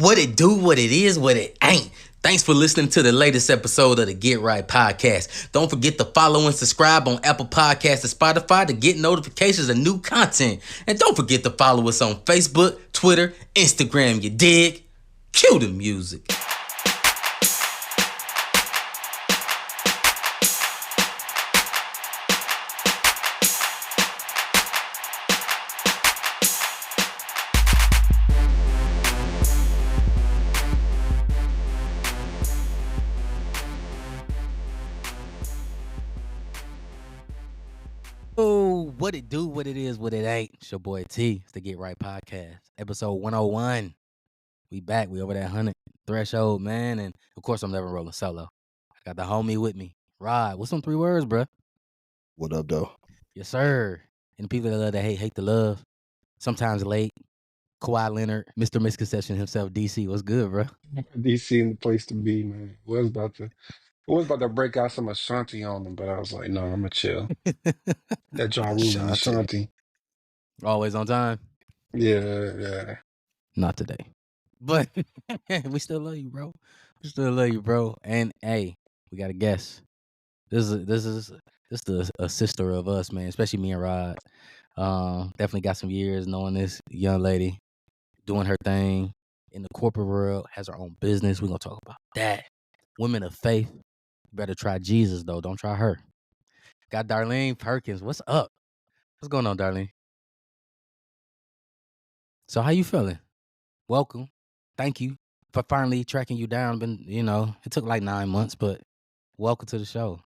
What it do, what it is, what it ain't. Thanks for listening to the latest episode of the Get Right Podcast. Don't forget to follow and subscribe on Apple Podcasts and Spotify to get notifications of new content. And don't forget to follow us on Facebook, Twitter, Instagram, you dig? Cue the music. Oh, what it do, what it is, what it ain't. It's your boy T. It's the Get Right Podcast, episode 101. We back. We over that 100 threshold, man. And of course, I'm never rolling solo. I got the homie with me, Rod. What's some 3 words, bruh? What up, though? Yes, sir. And the people that love to hate the love. Sometimes late. Kawhi Leonard, Mr. Misconception himself, DC. What's good, bro? DC in the place to be, man. Was about to break out some Ashanti on them, but I was like, no, I'm gonna chill. That Ja Rule and Ashanti. Ashanti. Always on time. Yeah. Not today. But we still love you, bro. We still love you, bro. And hey, we got a guest. This is a sister of us, man. Especially me and Rod. Definitely got some years knowing this young lady, doing her thing in the corporate world, has her own business. We're gonna talk about that. Women of faith. Better try Jesus though. Don't try her. Got Darlene Perkins. What's up? What's going on, Darlene? So how you feeling? Welcome. Thank you for finally tracking you down. It took like 9 months, but welcome to the show.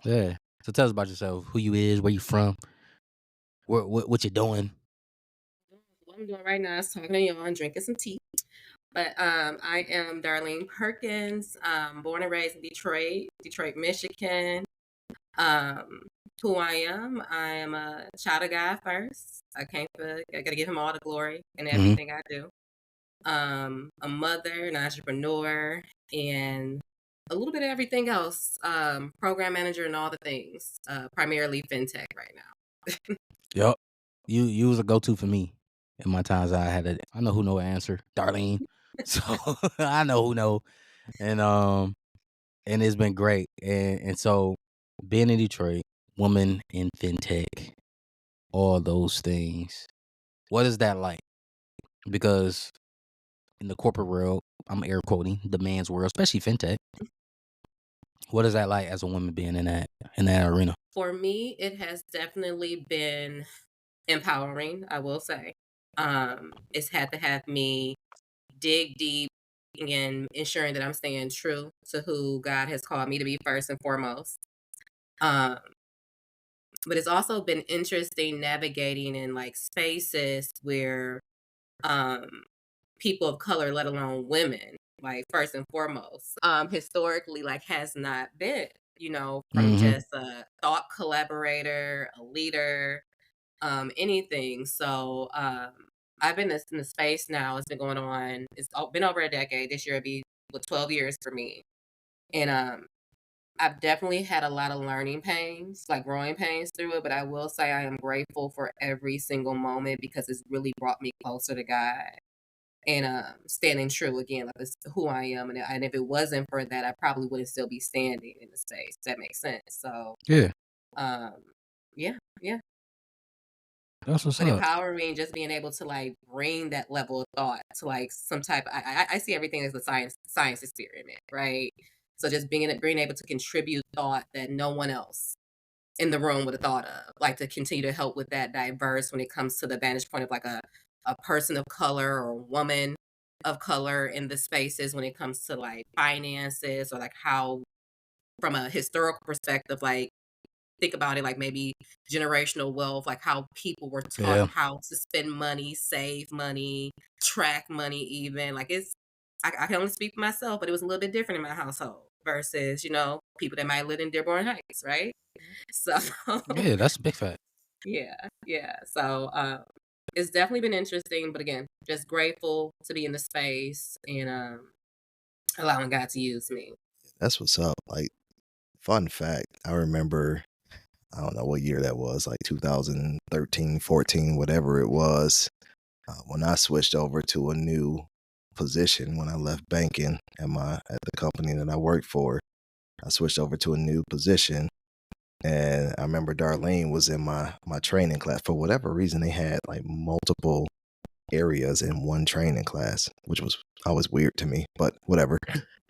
Yeah. So tell us about yourself, who you is, where you from, what you doing. What I'm doing right now is talking to y'all and drinking some tea. But I am Darlene Perkins, born and raised in Detroit, Michigan. Who I am a child of God first. I gotta give him all the glory in everything I do. A mother, an entrepreneur, and a little bit of everything else. Program manager and all the things. Primarily Fintech right now. Yup. You was a go-to for me in my times. I know who know the answer, Darlene. So I know who know. And it's been great. And so being in Detroit, woman in Fintech, all those things. What is that like? Because in the corporate world, I'm air quoting, the man's world, especially Fintech. What is that like as a woman being in that arena? For me, it has definitely been empowering, I will say. It's had to have me dig deep in ensuring that I'm staying true to who God has called me to be first and foremost. But it's also been interesting navigating in like spaces where people of color, let alone women, like first and foremost, historically like has not been, from just a thought collaborator, a leader, anything. So I've been in the space now. It's been going on. It's been over a decade. This year it'll be 12 years for me. And I've definitely had a lot of learning pains, like growing pains through it. But I will say I am grateful for every single moment because it's really brought me closer to God and standing true again, like it's who I am. And if it wasn't for that, I probably wouldn't still be standing in the space. If that makes sense. So Yeah. Yeah. That's what's But up. empowering, just being able to like bring that level of thought to like some type. I see everything as a science experiment, right? So just being able to contribute thought that no one else in the room would have thought of, like to continue to help with that diverse when it comes to the vantage point of like a person of color or a woman of color in the spaces when it comes to like finances or like how from a historical perspective, like think about it like maybe generational wealth, like how people were taught how to spend money, save money, track money, even like I can only speak for myself, but it was a little bit different in my household versus, people that might live in Dearborn Heights, right? So Yeah, that's a big fact. yeah. So it's definitely been interesting, but again, just grateful to be in the space and allowing God to use me. That's what's up. Like, fun fact, I remember I don't know what year that was, like 2013, 14, whatever it was. When I switched over to a new position, when I left banking at the company that I worked for, I switched over to a new position. And I remember Darlene was in my training class. For whatever reason, they had like multiple areas in one training class, which was always weird to me, but whatever.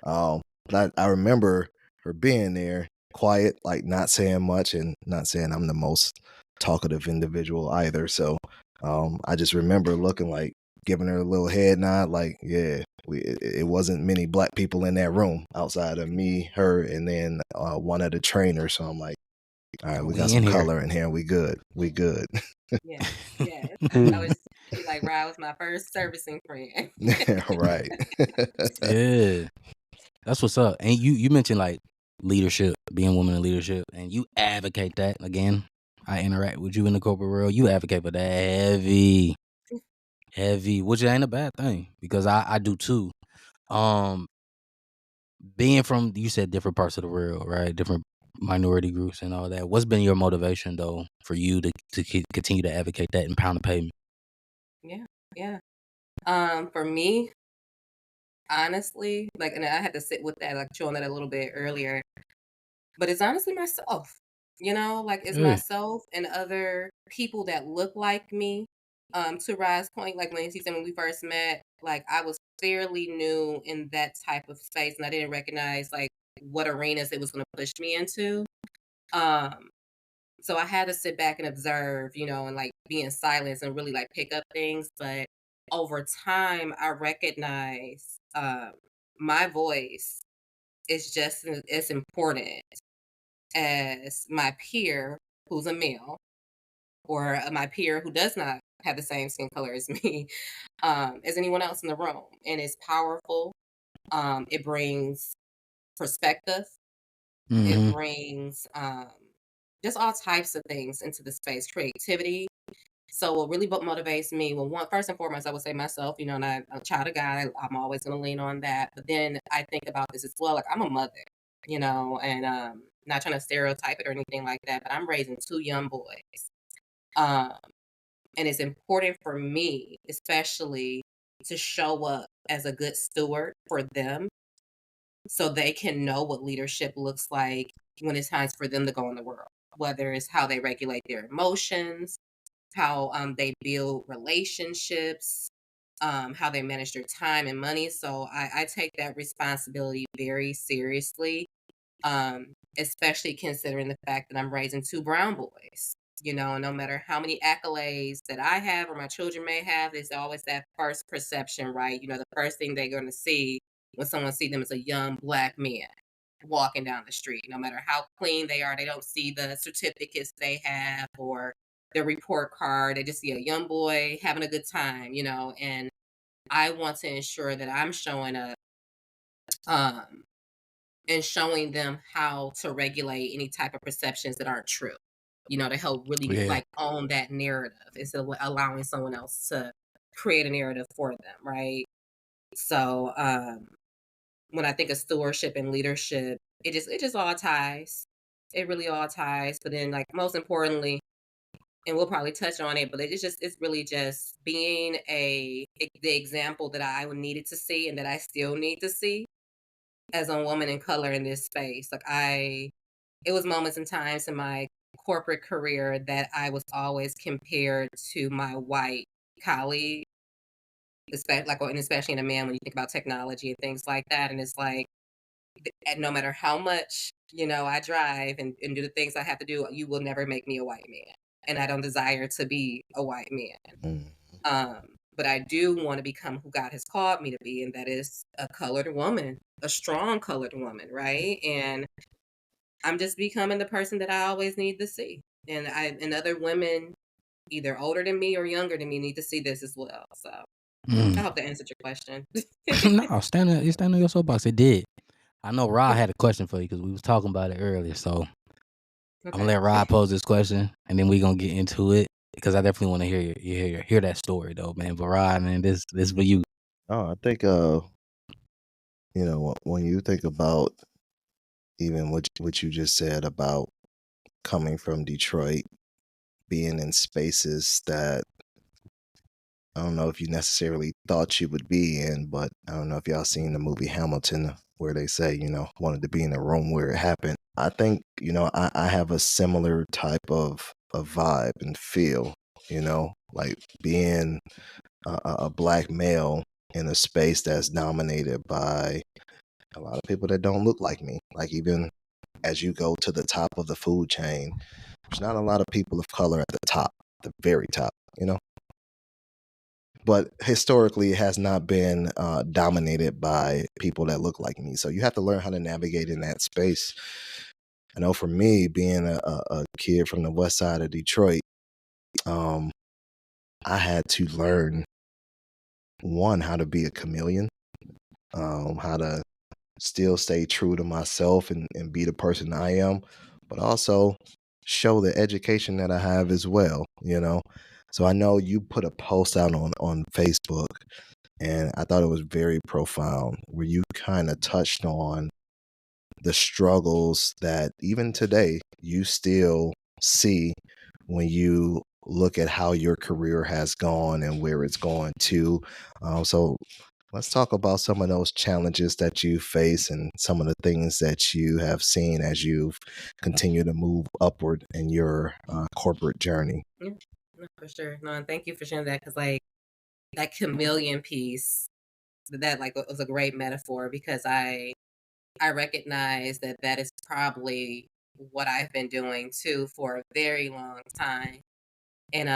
But I remember her being there, quiet, like not saying much, and not saying I'm the most talkative individual either. So I just remember looking like giving her a little head nod, like, yeah, it wasn't many black people in that room outside of me, her, and then one of the trainers. So I'm like, all right, we got We some in here. color in here. We good. We good. Yes, yes. I was Hmm. just be like, Ryan was my first servicing friend. Right. Yeah, that's what's up. And you mentioned like leadership, being woman in leadership, and you advocate that. Again, I interact with you in the corporate world. You advocate for that heavy, which ain't a bad thing because I do too. Um, being from, you said different parts of the world, right? Different minority groups and all that. What's been your motivation though for you to continue to advocate that and pound the pavement? Yeah, yeah. For me, honestly, like, and I had to sit with that, like, chewing that a little bit earlier. But it's honestly myself, like, it's Yeah. myself and other people that look like me. To Rye's point, like, when he said when we first met, like, I was fairly new in that type of space, and I didn't recognize, like, what arenas it was gonna push me into. Um, so I had to sit back and observe, and, like, be in silence and really, like, pick up things, but over time, I recognize, my voice is just as important as my peer who's a male or my peer who does not have the same skin color as me, as anyone else in the room. And it's powerful. It brings perspective. It Mm-hmm. brings just all types of things into the space, creativity. So what really what motivates me, well, one first and foremost, I would say myself, and I'm a child of God. I'm always going to lean on that. But then I think about this as well. Like I'm a mother, and not trying to stereotype it or anything like that, but I'm raising two young boys. Um, and it's important for me, especially to show up as a good steward for them so they can know what leadership looks like when it's time for them to go in the world, whether it's how they regulate their emotions, how they build relationships, how they manage their time and money. So I take that responsibility very seriously, especially considering the fact that I'm raising two brown boys. And no matter how many accolades that I have or my children may have, there's always that first perception, right? The first thing they're going to see when someone see them is a young black man walking down the street. No matter how clean they are, they don't see the certificates they have or their report card. They just see a young boy having a good time, and I want to ensure that I'm showing up um, and showing them how to regulate any type of perceptions that aren't true, to help really Yeah. like own that narrative instead of allowing someone else to create a narrative for them, right? So when I think of stewardship and leadership, it just all ties. It really all ties. But then like most importantly, and we'll probably touch on it, but it's really just being the example that I needed to see and that I still need to see as a woman in color in this space. Like it was moments and times in my corporate career that I was always compared to my white colleague, especially in a man when you think about technology and things like that. And it's like, and no matter how much I drive and do the things I have to do, you will never make me a white man, and I don't desire to be a white man. Mm. But I do want to become who God has called me to be, and that is a colored woman, a strong colored woman, right? And I'm just becoming the person that I always need to see. And other women, either older than me or younger than me, need to see this as well. So I Mm. hope that answered your question. No, stand on your soapbox. It did. I know Rod had a question for you because we was talking about it earlier. So I'm gonna Okay. let Rod pose this question, and then we gonna get into it because I definitely want to hear that story though, man. But Rod, man, this for you. Oh, I think when you think about even what you just said about coming from Detroit, being in spaces that I don't know if you necessarily thought you would be in, but I don't know if y'all seen the movie Hamilton where they say, wanted to be in the room where it happened. I think, I have a similar type of vibe and feel, like being a black male in a space that's dominated by a lot of people that don't look like me. Like even as you go to the top of the food chain, there's not a lot of people of color at the top, the very top. But historically, it has not been dominated by people that look like me. So you have to learn how to navigate in that space. I know for me, being a kid from the west side of Detroit, um, I had to learn, one, how to be a chameleon, how to still stay true to myself and be the person I am, but also show the education that I have as well. So I know you put a post out on Facebook, and I thought it was very profound, where you kind of touched on the struggles that even today you still see when you look at how your career has gone and where it's going to. So let's talk about some of those challenges that you face and some of the things that you have seen as you've continued to move upward in your corporate journey. Yeah, no, for sure. No, and thank you for sharing that because like that chameleon piece, that like was a great metaphor because I recognize that that is probably what I've been doing too for a very long time. And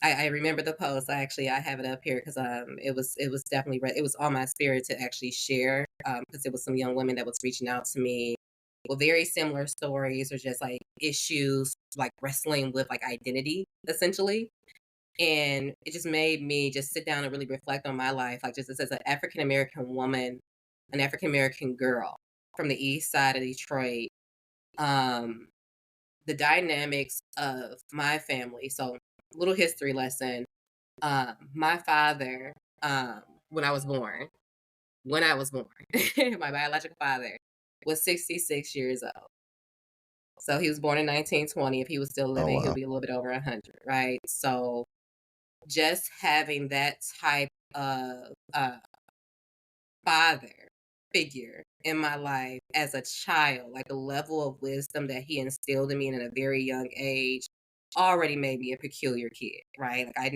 I remember the post. I have it up here because it was definitely it was on my spirit to actually share because it was some young women that was reaching out to me with very similar stories or just like issues like wrestling with like identity essentially. And it just made me just sit down and really reflect on my life, like just as an African American woman, an African American girl from the east side of Detroit. Um, the dynamics of my family. So, little history lesson. My father, when I was born, my biological father was 66 years old. So he was born in 1920. If he was still Oh, living, he'll wow. be a little bit over 100, right? So just having that type of father figure in my life as a child, like the level of wisdom that he instilled in me at a very young age, already made me a peculiar kid, right? Like I'm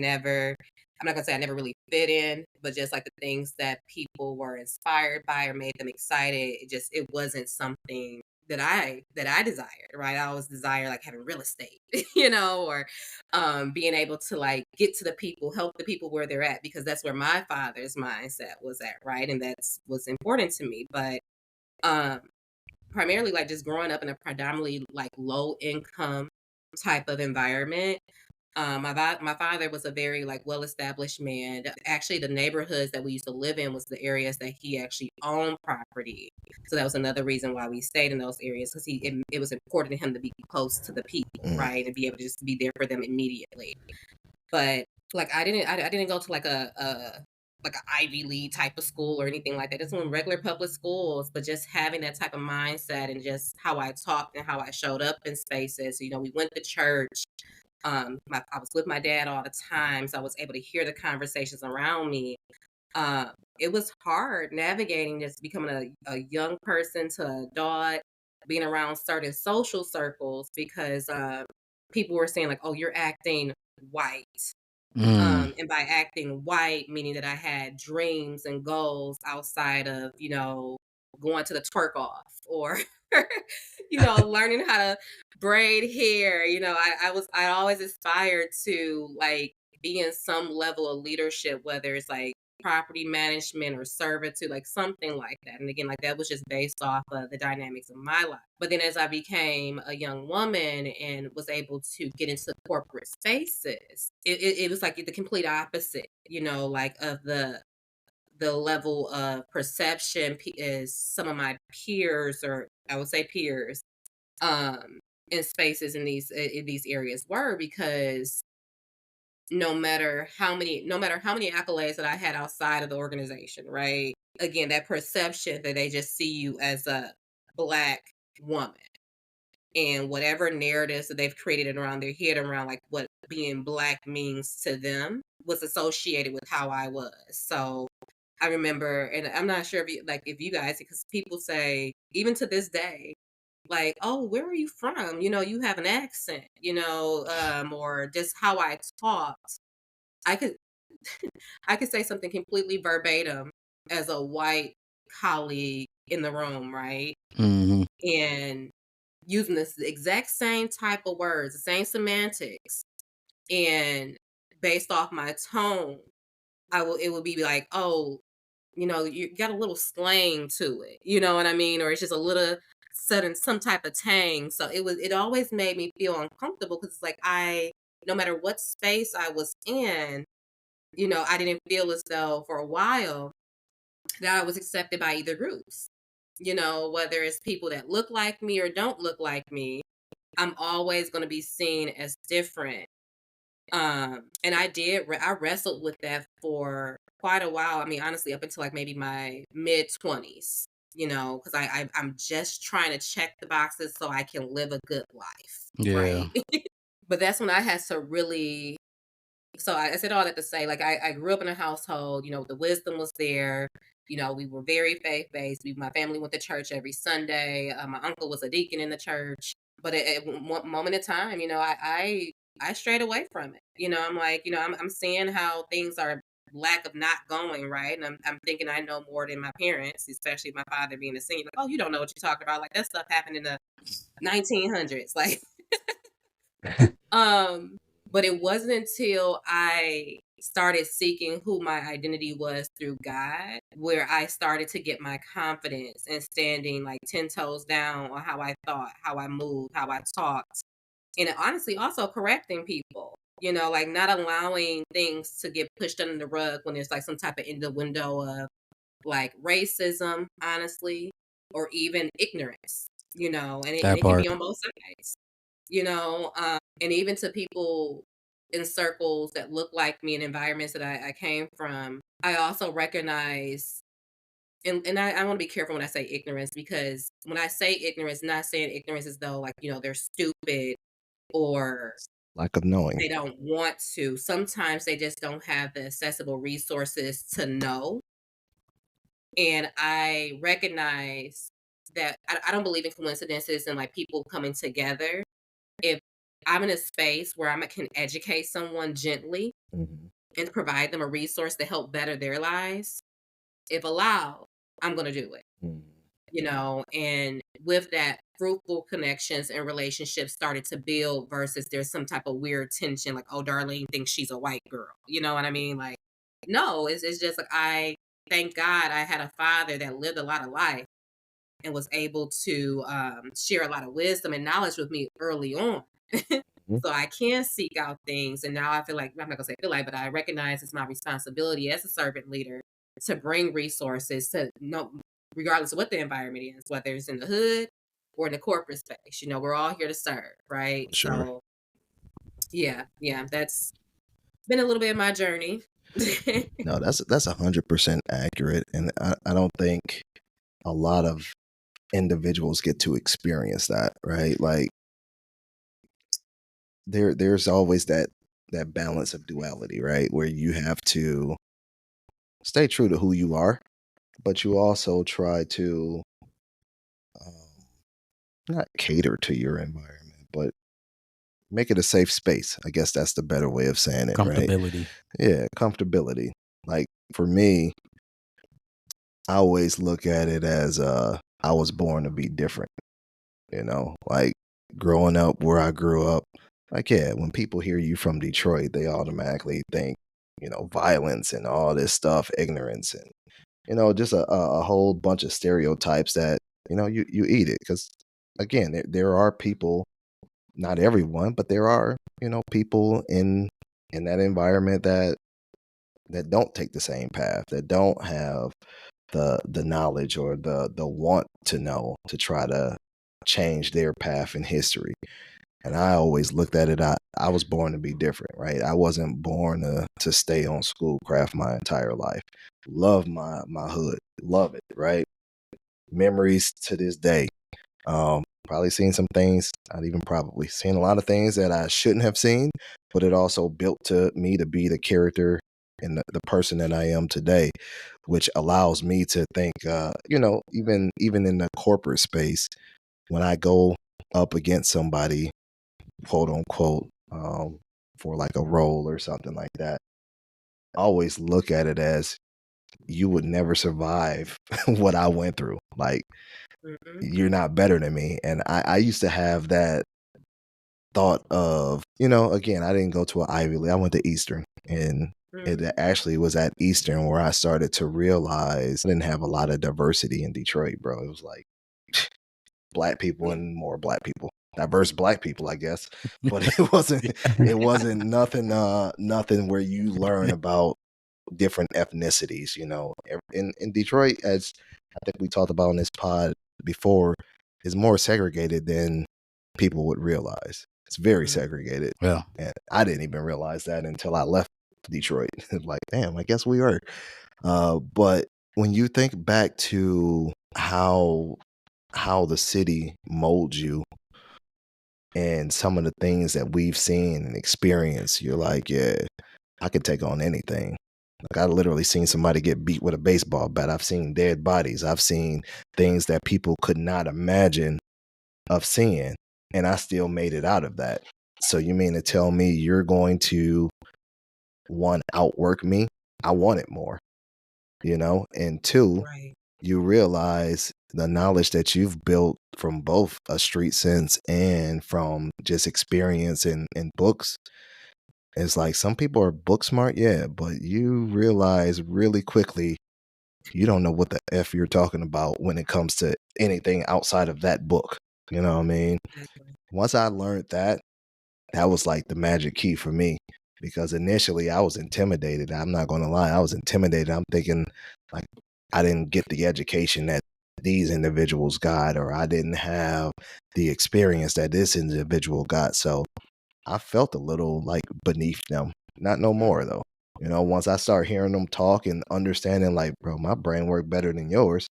not gonna say I never really fit in, but just like the things that people were inspired by or made them excited, it wasn't something that I desired, right? I always desire like having real estate, or being able to like get to the people, help the people where they're at, because that's where my father's mindset was at, right? And that's what's important to me. But um primarily like just growing up in a predominantly like low income type of environment. My father was a very like well established man. Actually, the neighborhoods that we used to live in was the areas that he actually owned property. So that was another reason why we stayed in those areas because it was important to him to be close to the people, Mm, right, and be able to just be there for them immediately. But like I didn't go to like an Ivy League type of school or anything like that. It's one regular public schools, but just having that type of mindset and just how I talked and how I showed up in spaces. We went to church. I was with my dad all the time, so I was able to hear the conversations around me. It was hard navigating just becoming a young person to adult, being around certain social circles because people were saying like, "Oh, you're acting white." Mm. And by acting white, meaning that I had dreams and goals outside of, going to the twerk off or, learning how to braid hair. I always aspired to like be in some level of leadership, whether it's like property management or servitude, like something like that. And again, like that was just based off of the dynamics of my life. But then as I became a young woman and was able to get into corporate spaces, it was like the complete opposite, like of the level of perception is some of my peers, or I would say peers, um, in spaces in these areas were because no matter how many accolades that I had outside of the organization, right? Again, that perception that they just see you as a black woman. and whatever narratives that they've created around their head around like what being black means to them was associated with how I was. So I remember, and I'm not sure if you guys, because people say even to this day, like, oh, where are you from? You have an accent, or just how I talked. I could I could say something completely verbatim as a white colleague in the room, right? Hmm. And using this exact same type of words, the same semantics, and based off my tone, it would be like, oh, you got a little slang to it. You know what I mean? Or it's just a little sudden some type of tang. So it always made me feel uncomfortable because it's like no matter what space I was in, I didn't feel as though for a while that I was accepted by either groups. Whether it's people that look like me or don't look like me, I'm always going to be seen as different. And I wrestled with that for quite a while. I mean, honestly, up until like maybe my mid 20s, because I'm just trying to check the boxes so I can live a good life, Yeah. right? But that's when I had to really. So I said all that to say, like, I grew up in a household, the wisdom was there. We were very faith based. My family went to church every Sunday. My uncle was a deacon in the church. But at one moment in time, I strayed away from it. I'm like, I'm seeing how things are lack of not going right, and I'm thinking I know more than my parents, especially my father being a senior. Like, oh, you don't know what you're talking about. Like that stuff happened in the 1900s. Like um, but it wasn't until I started seeking who my identity was through God, where I started to get my confidence and standing like 10 toes down on how I thought, how I moved, how I talked, and honestly also correcting people. Like not allowing things to get pushed under the rug when there's like some type of innuendo of like racism, honestly, or even ignorance, and That it can be part. on both sides, and even to people in circles that look like me in environments that I came from, I also recognize, and I want to be careful when I say ignorance, because when I say ignorance, not saying ignorance as though like, they're stupid or Lack of knowing. they don't want to. Sometimes they just don't have the accessible resources to know. And I recognize that I don't believe in coincidences and like people coming together. If I'm in a space where I can educate someone gently Mhm. and provide them a resource to help better their lives, if allowed, I'm going to do it. Mhm. And with that, fruitful connections and relationships started to build versus there's some type of weird tension, like, oh, Darlene thinks she's a white girl. You know what I mean? Like, no, it's just like thank God I had a father that lived a lot of life and was able to share a lot of wisdom and knowledge with me early on. Mhm. So I can seek out things. And now I feel like, I'm not going to say feel like, but I recognize it's my responsibility as a servant leader to bring resources to know, regardless of what the environment is, whether it's in the hood or in the corporate space. We're all here to serve, right? Sure. So yeah, that's been a little bit of my journey. No, that's 100% accurate, and I don't think a lot of individuals get to experience that, right? Like there's always that balance of duality, right? Where you have to stay true to who you are, but you also try to um, not cater to your environment, but make it a safe space. I guess that's the better way of saying it, right? Comfortability. Yeah, comfortability. Like for me, I always look at it as I was born to be different, like growing up where I grew up. Like yeah, when people hear you from Detroit, they automatically think, violence and all this stuff, ignorance and just a whole bunch of stereotypes that, you eat it cuz again, there are people, not everyone, but there are, people in that environment that don't take the same path, that don't have the knowledge or the want to know to try to change their path in history. And I always looked at it, I was born to be different, right? I wasn't born to stay on schoolcraft my entire life. Love my hood, love it, right? Memories to this day. probably seen some things, not even probably, seen a lot of things that I shouldn't have seen, but it also built to me to be the character and the person that I am today, which allows me to think, even in the corporate space, when I go up against somebody, quote unquote, for like a role or something like that, I always look at it as you would never survive what I went through. Like, Mm-mm. you're not better than me. And I used to have that thought of, again, I didn't go to an Ivy League. I went to Eastern. And it Mm. actually was at Eastern where I started to realize I didn't have a lot of diversity in Detroit, bro. It was like black people Yeah. and more black people. Diverse black people, I guess. But it wasn't nothing where you learn about different ethnicities, in Detroit, as I think we talked about in this pod before, is more segregated than people would realize. It's very Mm. segregated. Yeah. And I didn't even realize that until I left Detroit. Like, damn, I guess we are. But when you think back to how the city molds you and some of the things that we've seen and experienced, you're like, yeah, I could take on anything. Like, I literally seen somebody get beat with a baseball bat. I've seen dead bodies. I've seen things that people could not imagine of seeing, and I still made it out of that. So you mean to tell me you're going to, one, outwork me? I want it more, and two, Right. you realize the knowledge that you've built from both a street sense and from just experience in books. It's like, some people are book smart, yeah, but you realize really quickly you don't know what the F you're talking about when it comes to anything outside of that book. You know what I mean? Exactly. Once I learned that, that was like the magic key for me, because initially I was intimidated. I'm not going to lie. I was intimidated. I'm thinking, like, I didn't get the education that these individuals got, or I didn't have the experience that this individual got. So I felt a little like beneath them. Not no Mm. more though. Once I start hearing them talk and understanding, like, bro, my brain worked better than yours,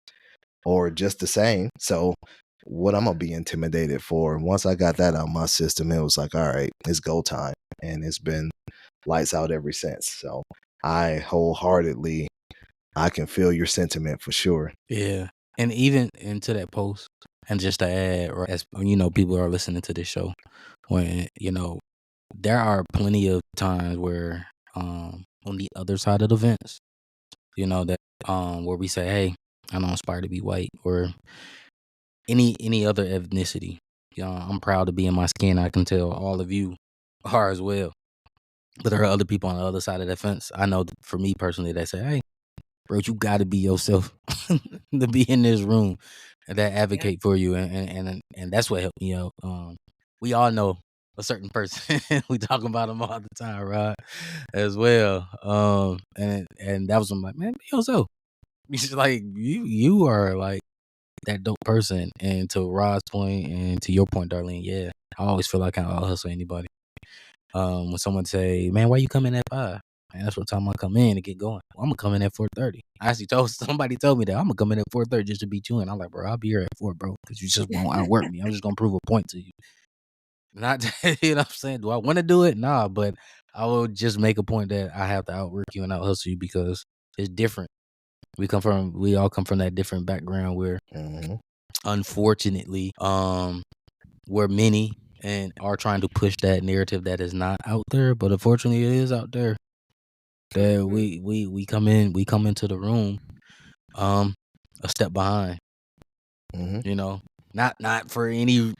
or just the same. So what I'm gonna be intimidated for? And once I got that out of my system, it was like, all right, it's go time. And it's been lights out ever since. So I wholeheartedly, I can feel your sentiment for sure. Yeah. And even into that post, and just to add, right, as people are listening to this show, when, there are plenty of times where, on the other side of the fence, that, where we say, hey, I don't aspire to be white or any other ethnicity. I'm proud to be in my skin. I can tell all of you are as well. But there are other people on the other side of the fence. I know for me personally, they say, hey, bro, you got to be yourself to be in this room that Yeah. advocate for you, and that's what helped me out. We all know a certain person. We talk about them all the time, right? As well. And that was, I'm like, man, be yourself. It's like you are like that dope person. And to Rod's point and to your point, Darlene, yeah, I always feel like I can out hustle anybody. When someone say, man, why you come in at 5? Man, that's what time I come in to get going. Well, I'm gonna come in at 4:30. I actually somebody told me that I'm gonna come in at 4:30 just to beat you in. I'm like, bro, I'll be here at 4, bro, because you just won't outwork me. I'm just gonna prove a point to you. Not, you know what I'm saying? Do I want to do it? Nah, but I will just make a point that I have to outwork you and out hustle you because it's different. We all come from that different background where, Mm-hmm. unfortunately, where many and are trying to push that narrative that is not out there, but unfortunately it is out there. That Mhm. we come into the room a step behind, Mm-hmm. not for any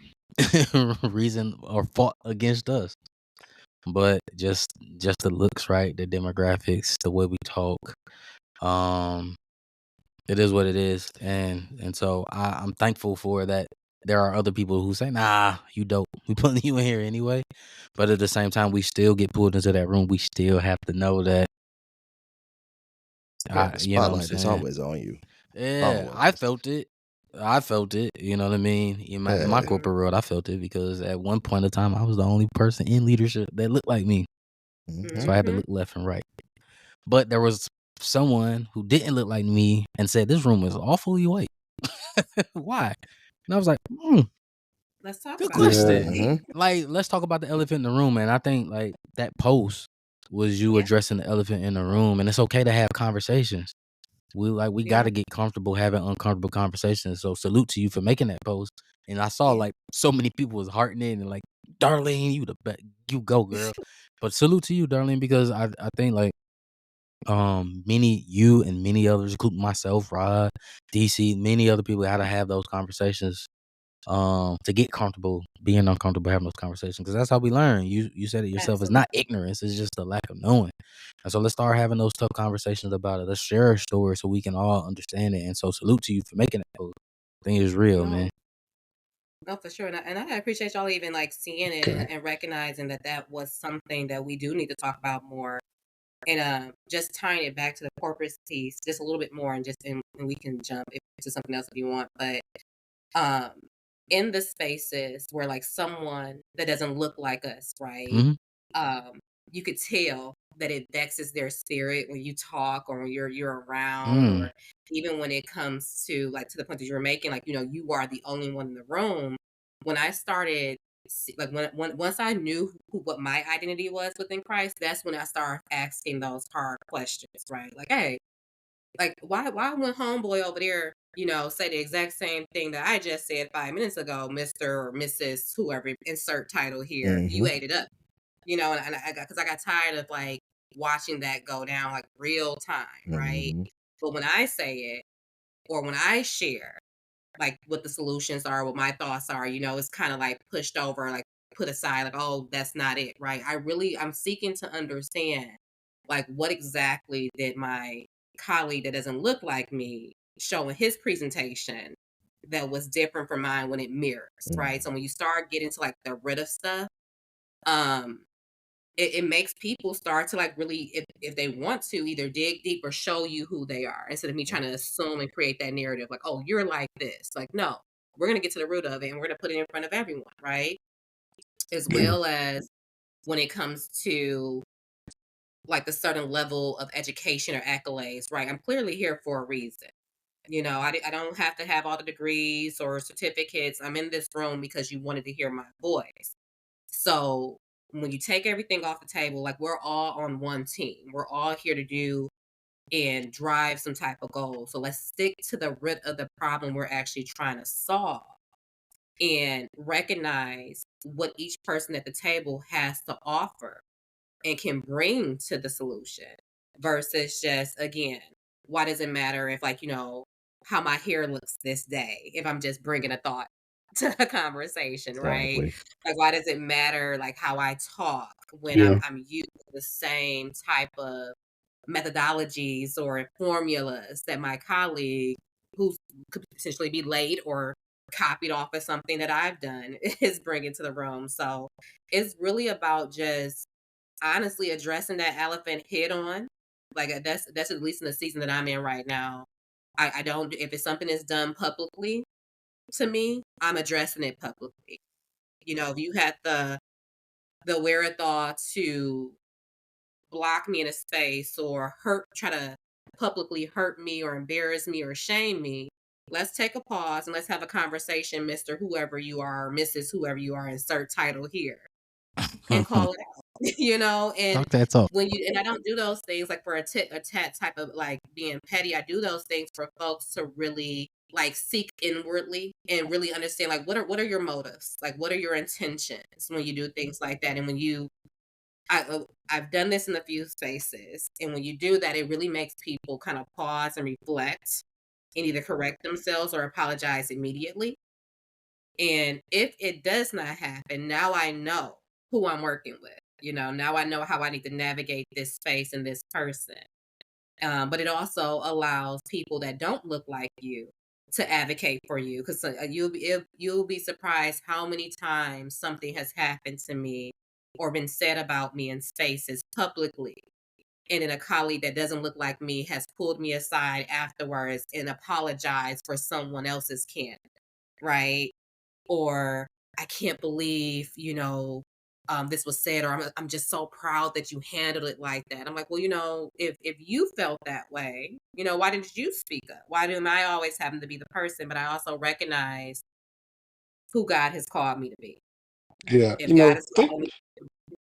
reason or fault against us, but just the looks, right? The demographics, the way we talk. Um it is what it is, and so I'm thankful for that. There are other people who say, "Nah, you dope. We putting you in here anyway." But at the same time, we still get pulled into that room. We still have to know that, Yeah, the you know what I'm spotlight is saying? always on you. Yeah, I Always. felt it. I felt it. You know what I mean? In my Yeah. corporate Mhm. world, I felt it because at one point in time, I was the only person in leadership that looked like me. Mm-hmm. So I had to Mhm. look left and right. But there was someone who didn't look like me and said, "This room is awfully white." Why? And I was like, Let's talk Good about it. Yeah. question. Mhm. Like, let's talk about the elephant in the room, man. I think like that post was you Yeah. addressing the elephant in the room, and it's okay to have conversations. We got Yeah. to get comfortable having uncomfortable conversations. So salute to you for making that post. And I saw Yeah. like so many people was hearting it and like, Darlene, you the best, you go girl. But salute to you, Darlene, because I think like many you and many others, including myself, Rod, DC, many other people had to have those conversations to get comfortable being uncomfortable having those conversations, because that's how we learn. You said it yourself, it's not Absolutely. ignorance, it's just a lack of knowing. And so let's start having those tough conversations about it. Let's share our story so we can all understand it. And so salute to you for making that post. I think it's real, No, man. no, for sure. And I appreciate y'all even like seeing it Okay. and recognizing that that was something that we do need to talk about more. And just tying it back to the corporate piece just a little bit more, and and we can jump into something else if you want. But um, in the spaces where like someone that doesn't look like us, right? Hmm. Um, you could tell that it vexes their spirit when you talk or when you're around, Mm. or even when it comes to like to the point that you're making, like, you are the only one in the room. When I started like once I knew what my identity was within Christ, that's when I started asking those hard questions, right? Like, hey, like, why when homeboy over there, say the exact same thing that I just said 5 minutes ago, Mr. or Mrs. whoever, insert title here, you Mhm. ate it up, and because I got tired of like watching that go down like real time, right? Mhm. But when I say it, or when I share like what the solutions are, what my thoughts are, it's kind of like pushed over, like put aside, like, oh, that's not it, right? I'm seeking to understand like what exactly did my colleague that doesn't look like me show in his presentation that was different from mine when it mirrors, right? Mhm. So when you start getting to like the rid of stuff, um, it makes people start to like really, if they want to, either dig deep or show you who they are, instead of me trying to assume and create that narrative like, oh, you're like this. Like, no, we're going to get to the root of it and we're going to put it in front of everyone, right? As well as when it comes to like the certain level of education or accolades, right? I'm clearly here for a reason. I don't have to have all the degrees or certificates. I'm in this room because you wanted to hear my voice. So when you take everything off the table, like, we're all on one team. We're all here to do and drive some type of goal. So let's stick to the root of the problem we're actually trying to solve, and recognize what each person at the table has to offer and can bring to the solution, versus just, again, why does it matter if, like, how my hair looks this day if I'm just bringing a thought to a conversation, right? Exactly. Like, why does it matter like how I talk when Yeah. I'm using the same type of methodologies or formulas that my colleague, who could potentially be late or copied off of something that I've done, is bringing to the room. So it's really about just honestly addressing that elephant head on. Like, that's at least in the season that I'm in right now. I don't, if it's something that's done publicly to me, I'm addressing it publicly. If you had the wherewithal to block me in a space or try to publicly hurt me or embarrass me or shame me, let's take a pause and let's have a conversation, Mr. Whoever you are, or Mrs. Whoever you are, insert title here, and call it out. And Talk that talk. I don't do those things like for a tit a tat type of like being petty. I do those things for folks to really like seek inwardly and really understand, like, what are your motives, like what are your intentions when you do things like that. And when I've done this in a few spaces, and when you do that, it really makes people kind of pause and reflect and either correct themselves or apologize immediately. And if it does not happen, now I know who I'm working with. Now I know how I need to navigate this space and this person. But it also allows people that don't look like you to advocate for you, because you'll be surprised how many times something has happened to me or been said about me in spaces publicly, and then a colleague that doesn't look like me has pulled me aside afterwards and apologized for someone else's candor, right? Or, I can't believe, this was said, or I'm just so proud that you handled it like that. I'm like, well, if you felt that way, why didn't you speak up? Why do I always happen to be the person? But I also recognize who God has called me to be. Yeah, If God is calling me,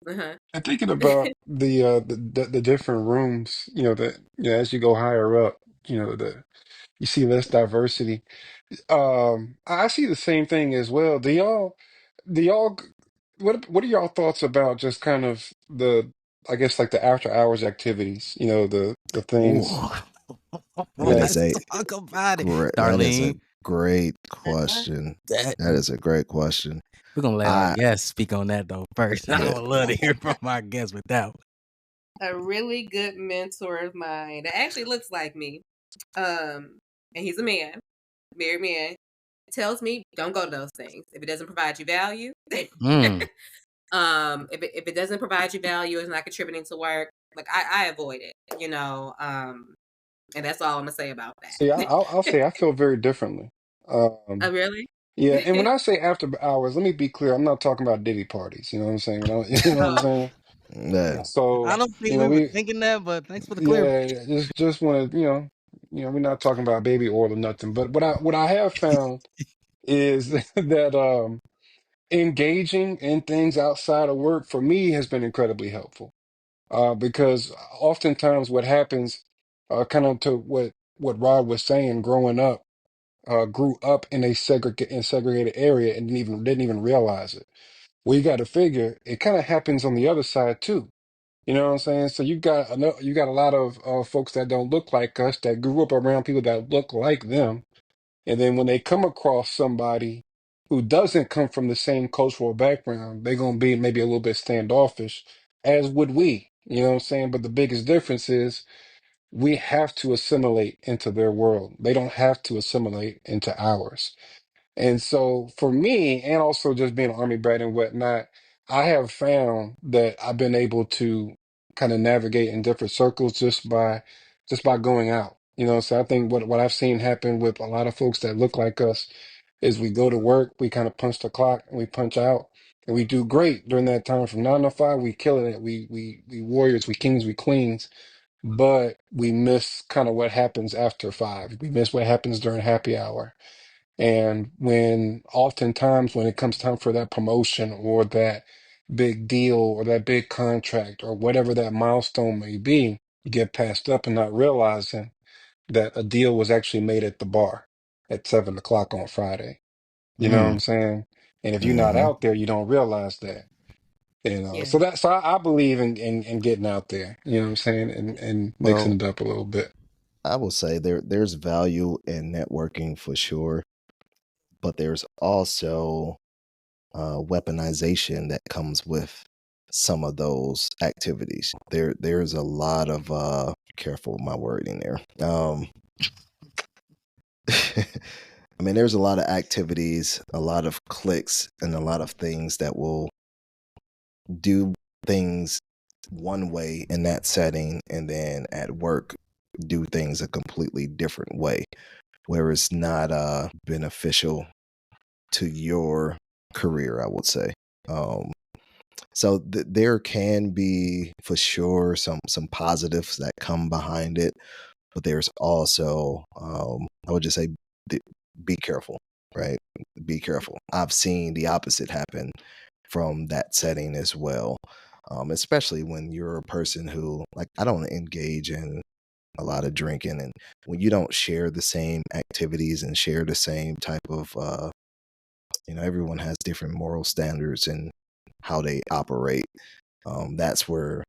uh-huh. and thinking about the different rooms, that as you go higher up, you see less diversity. I see the same thing as well. Do y'all, what are y'all thoughts about just kind of I guess like the after hours activities, the Ooh. things That that is Let's a talk about it, that is a Darlene. great Uh-huh. question. That That is a great question. we're gonna let our I guests speak on that though first. I yeah. would love to hear from our guests with that. A really good mentor of mine that actually looks like me, and he's a man, married man, tells me don't go to those things if it doesn't provide you value. Mm. If it doesn't provide you value, it's not contributing to work. Like I avoid it, and that's all I'm gonna say about see, that. I'll say I feel very differently. Oh, really? Yeah, and when I say after hours, let me be clear, I'm not talking about Diddy parties, you know what I'm saying? You know what I'm Oh, saying? Yeah. I So, don't think we were thinking that, but thanks for the clarification. yeah, just want to, we're not talking about baby oil or nothing. But what I have found is that engaging in things outside of work for me has been incredibly helpful. Because oftentimes what happens, kind of to what Rod was saying, growing up, grew up in a segregated area and didn't even realize it. Well, you got to figure it kind of happens on the other side too. You know what I'm saying? So you got a lot of folks that don't look like us that grew up around people that look like them, and then when they come across somebody who doesn't come from the same cultural background, they're gonna be maybe a little bit standoffish, as would we. You know what I'm saying? But the biggest difference is we have to assimilate into their world. They don't have to assimilate into ours. And so for me, and also just being an army brat and whatnot, I have found that I've been able to kind of navigate in different circles just by going out. So I think what I've seen happen with a lot of folks that look like us is we go to work, we kind of punch the clock and we punch out. And we do great during that time from 9 to 5. We killing it. We warriors, we kings, we queens. But we miss kind of what happens after 5. We miss what happens during happy hour. And oftentimes when it comes time for that promotion or that big deal or that big contract or whatever that milestone may be, you get passed up and not realizing that a deal was actually made at the bar at 7 o'clock on Friday. You know what Mm. I'm saying? And if you're not Hmm. out there, you don't realize that. yeah, So I believe in getting out there, you know what I'm saying, and mixing Well, it up a little bit. I will say there's value in networking for sure, but there's also weaponization that comes with some of those activities. There's a lot of careful with my wording there. I mean, there's a lot of activities, a lot of clicks, and a lot of things that will do things one way in that setting, and then at work do things a completely different way, where it's not beneficial to your career, I would say. Um, so there can be for sure some positives that come behind it, but there's also I would just say th- be careful, right? Be careful. I've seen the opposite happen from that setting as well, especially when you're a person who, like, I don't engage in a lot of drinking, and when you don't share the same activities and share the same type of everyone has different moral standards and how they operate. That's where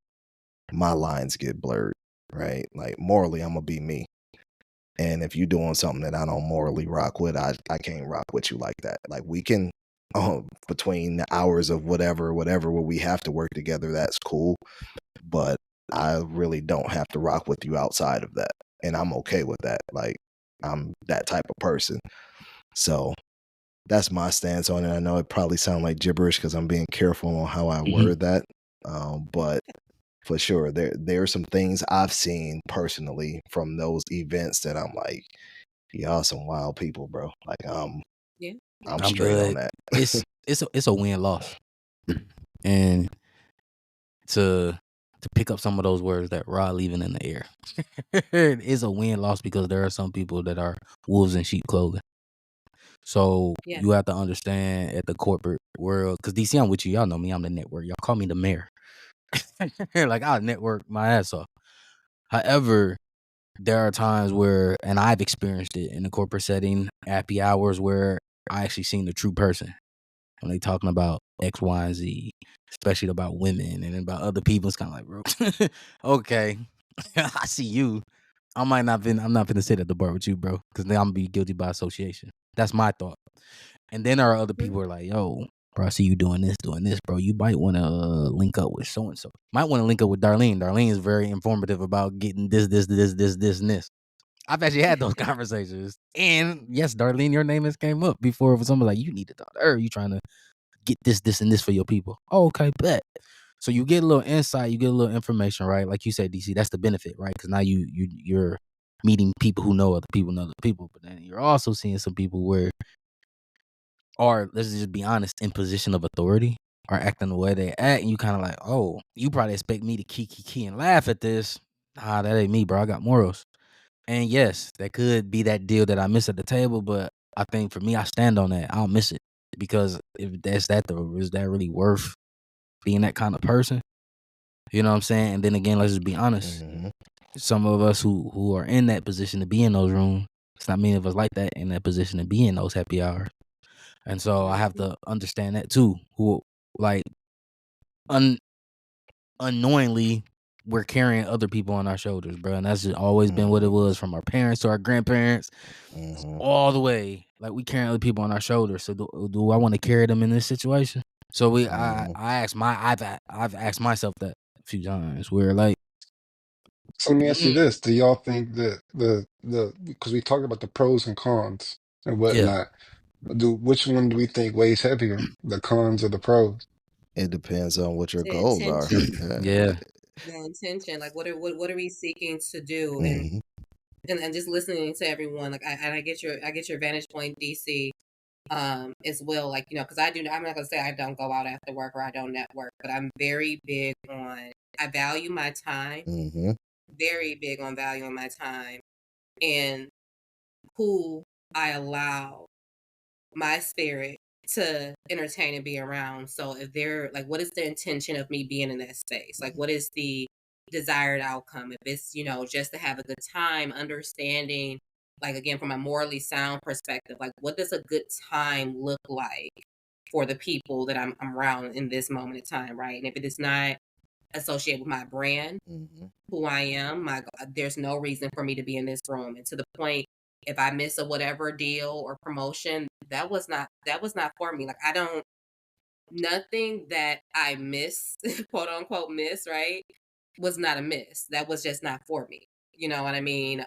my lines get blurred, right? Like morally, I'm gonna be me. And if you're doing something that I don't morally rock with, I can't rock with you like that. Like we can, between the hours of whatever, where we have to work together, that's cool. But I really don't have to rock with you outside of that. And I'm okay with that. Like I'm that type of person. So that's my stance on it. I know it probably sounds like gibberish because I'm being careful on how I Mhm. word that. But for sure, there are some things I've seen personally from those events that I'm like, y'all some wild people, bro. Like yeah, I'm I'm straight on good. that. It's a win loss, and to pick up some of those words that Rod leaving in the air, it's a win loss because there are some people that are wolves in sheep clothing. So Yeah. you have to understand at the corporate world, because DC, I'm with you. Y'all know me. I'm the network. Y'all call me the mayor. Like I'll network my ass off. However, there are times where, and I've experienced it in the corporate setting, happy hours where I actually seen the true person when they talking about X, Y, and Z, especially about women and about other people. It's kind of like, bro, okay, I see you. I'm not gonna sit at the bar with you, bro, because then I'm gonna be guilty by association. That's my thought. And then there are other Mhm. people who are like, yo, bro, I see you doing this, bro. You might want to link up with so and so. Might want to link up with Darlene. Darlene is very informative about getting this, and this. I've actually had those conversations. And yes, Darlene, your name has came up before for someone like, you need to talk to her. You trying to get this, and this for your people. Oh, okay, bet. So you get a little insight, you get a little information, right? Like you said, DC, that's the benefit, right? Because now you're meeting people who know other people. But then you're also seeing some people where are, let's just be honest, in position of authority are acting the way they act, and you kind of like, oh, you probably expect me to key and laugh at this. Nah, that ain't me, bro. I got morals. And yes, that could be that deal that I miss at the table, but I think for me, I stand on that. I'll miss it because if that's that, though, is that really worth being that kind of person? You know what I'm saying? And then again, let's just be honest. Mm-hmm. Some of us who are in that position to be in those rooms, it's not many of us like that in that position to be in those happy hours. And so I have Mhm. to understand that too. Who like un unknowingly we're carrying other people on our shoulders, bro. And that's just always been what it Mm-hmm. was from our parents to our grandparents, Mm-hmm. all the way. Like we carrying other people on our shoulders. So do I want to carry them in this situation? So Mm-hmm. I've asked myself that a few times where like So let me ask you mm, this: do y'all think that the because we talked about the pros and cons and yeah. whatnot, do which one do we think weighs heavier, the cons or the pros? It depends on what your The goals are. intention. Yeah. Yeah. The intention. Like what are we seeking to do? Mm-hmm. And just listening to everyone, like I get your vantage point, DC, as well. Like, because I'm not gonna say I don't go out after work or I don't network, but I'm very big on I value my time, Mm-hmm. very big on valuing my time and who I allow my spirit to entertain and be around. So if they're like, what is the intention of me being in that space? Like, what is the desired outcome? If it's, just to have a good time, understanding, like, again, from a morally sound perspective, like, what does a good time look like for the people that I'm around in this moment in time, right? And if it is not associated with my brand, Mm-hmm. who I am, there's no reason for me to be in this room. And to the point, if I miss a whatever deal or promotion, that was not for me. Like I don't nothing that I miss, quote unquote miss, right? Was not a miss. That was just not for me. You know what I mean?